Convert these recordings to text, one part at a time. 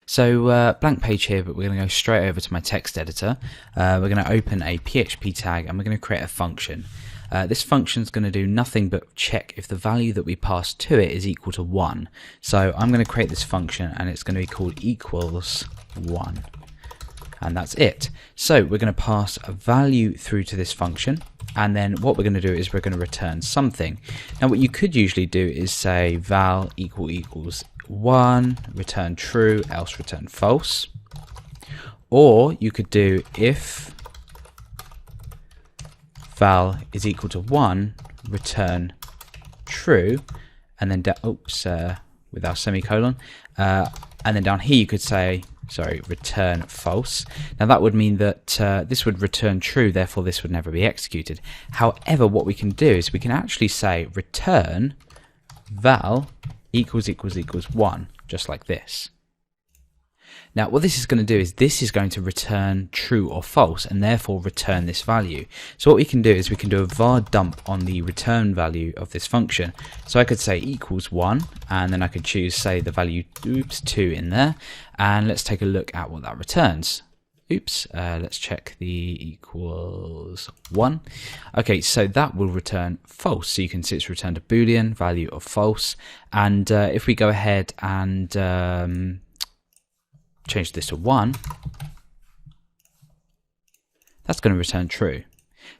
So blank page here, but we're going to go straight over to my text editor. We're going to open a PHP tag and we're going to create a function. This function is going to do nothing but check if the value that we pass to it is equal to 1. So I'm going to create this function and it's going to be called equals 1. And that's it. So we're going to pass a value through to this function, and then what we're going to do is we're going to return something. Now what you could usually do is say val equals 1, return true, else return false. Or you could do if val is equal to 1, return true, and then with our semicolon, and then down here you could say return false. Now that would mean that this would return true, therefore this would never be executed. However, what we can do is we can actually say return val equals 1, just like this. Now what this is going to do is this is going to return true or false and therefore return this value. So what we can do is we can do a var dump on the return value of this function. So I could say equals 1 and then I could choose say the value 2 in there, and let's take a look at what that returns. Let's check the equals 1. Okay, so that will return false. So you can see it's returned a boolean value of false, and if we go ahead and change this to 1, that's going to return true.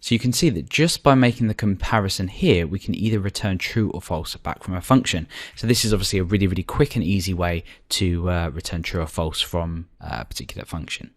So you can see that just by making the comparison here, we can either return true or false back from a function. So this is obviously a really quick and easy way to return true or false from a particular function.